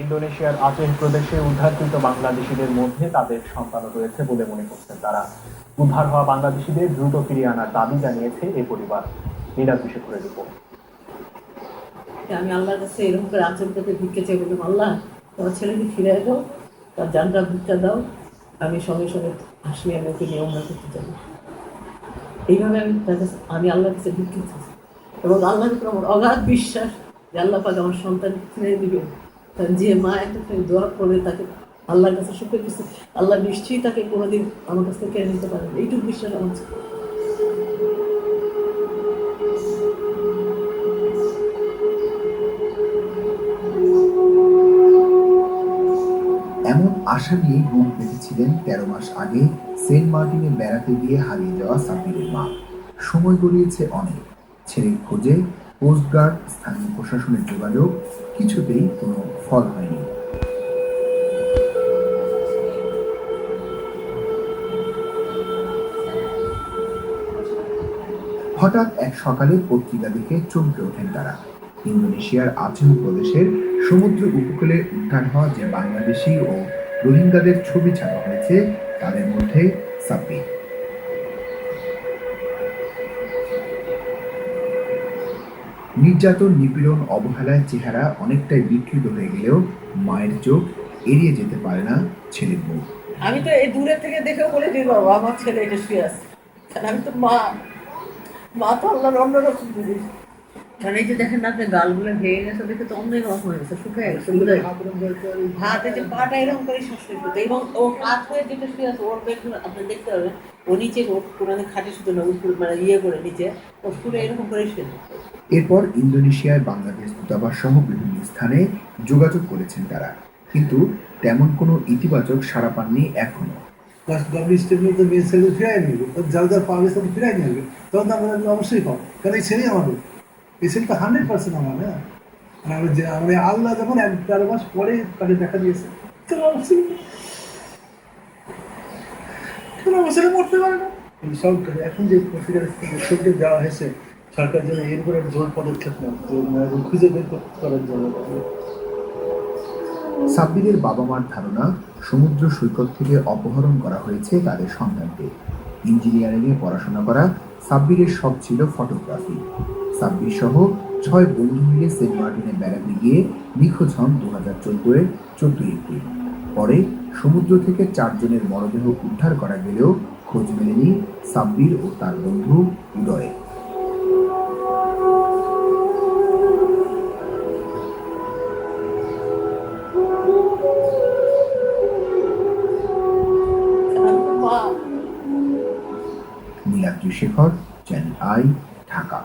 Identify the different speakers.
Speaker 1: ইন্দোনেশিয়ার আচেহ প্রদেশে উদ্ধারকৃত বাংলাদেশিদের মধ্যে তাদের সন্তানও রয়েছে বলে মনে করছেন তারা। উদ্ধার হওয়া বাংলাদেশিদের দ্রুত ফিরিয়ে আনার দাবি জানিয়েছে এ পরিবার। মিলাদ শেখরের রিপোর্ট।
Speaker 2: আমি আল্লাহর কাছে এরকম করে আচমকাতে ভিক্ষা চেয়ে বললাম, আল্লাহ তোমার ছেলেকে ফিরে দাও, তার জানটা ভিক্ষা দাও, আমি সঙ্গে সঙ্গে আসলে আমি ওকে নিয়ে অন্য করতে যাবো। এইভাবে আমি তার কাছে আল্লাহর কাছে ভিক্ষা চেয়েছি এবং আল্লাহর উপর আমার অগাধ বিশ্বাস যে আল্লাহ পাক আমার সন্তান ফিরে দিবে। কারণ যে মা একটা দোয়া করে তাকে আল্লাহর কাছে সুখে কিছু আল্লাহ নিশ্চয়ই তাকে কোনোদিন আমার কাছ থেকে কেড়ে নিতে পারেন, এইটুকু বিশ্বাস আমার ছিল।
Speaker 3: এমন আশা নিয়ে বুক বেঁধেছিলেন ১৩ মাস আগে সেন্ট মার্টিনে বেড়াতে গিয়ে হারিয়ে যাওয়া সাব্বিরের মা। সময় গড়িয়েছে অনেক, ছেলের খোঁজে কোস্টগার্ড, স্থানীয় প্রশাসনের যোগাযোগ, কিছুতেই কোনো ফল হয়নি। হঠাৎ এক সকালে পত্রিকা দেখে চমকে ওঠেন তারা। ইন্দোনেশিয়ার আচেহ প্রদেশের সমুদ্র উপকূলে উদ্ধার হওয়া যে বাংলাদেশি ও রোহিঙ্গাদের ছবি ছাপা হয়েছে তাদের মধ্যে সাব্বির। নির্যাতন, নিপীড়ন, অবহেলায় চেহারা অনেকটাই বিকৃত হয়ে গেলেও মায়ের চোখ এড়িয়ে যেতে পারে না ছেলের মুখ।
Speaker 2: আমি তো এই দূরের থেকে দেখেও বলে দিই, বাবা আমার ছেলে এটা শুয়ে আছে, কারণ আমি তো মা তো আল্লাহর অন্যরকম জিনিস। কারণ এই যে দেখেন না, আপনার গালগুলো ভেঙে গেছে দেখে তো অন্য রকম হয়ে গেছে, শুকিয়ে গেছে হাতে যে পাটা এরকম করে শাশুড়ি করতো এবং ও হাত হয়ে যেটা শুয়ে আছে ওর পেটগুলো আপনি দেখতে পাবেন, ও নিচে কোনো খাটে শুধু না উপর মানে ইয়ে করে নিচে ও শুনে এরকম করে শুয়ে।
Speaker 3: এরপর ইন্দোনেশিয়ায় বাংলাদেশ দূতাবাস সহ বিভিন্ন স্থানে যোগাযোগ করেছেন তারা, কিন্তু তেমন কোনো ইতিবাচক সাড়া পাননি এখনো।
Speaker 4: অবশ্যই পাবো, কারণ এই ছেলেই আমাদের, এই ছেলেটা 100% আমার না। আমি আল্লাহ যখন ১-১৩ মাস পরে তাকে দেখা দিয়েছে, ছেলে মরতে পারে না। এই সরকার এখন যে প্রসিডিউর দেওয়া হয়েছে, সরকার যেন এর উপরে জোর পদক্ষেপ নেয় খুঁজে বের করার জন্য।
Speaker 3: সাব্বিরের বাবা মার ধারণা, সমুদ্র সৈকত থেকে অপহরণ করা হয়েছে তাদের সন্তানকে। ইঞ্জিনিয়ারিংয়ে পড়াশোনা করা সাব্বিরের শখ ছিল ফটোগ্রাফি। সাব্বির সহ ৬ বন্ধু মিলে সেন্ট মার্টিনে বেড়াতে গিয়ে নিখোঁজ হন ২০১৪-এর ১৪ এপ্রিল। পরে সমুদ্র থেকে ৪ জনের মরদেহ উদ্ধার করা গেলেও খোঁজ মেলেনি সাব্বির ও তার বন্ধু উদয়ের। মিলাদ শেখর, চ্যানেল আই, ঢাকা।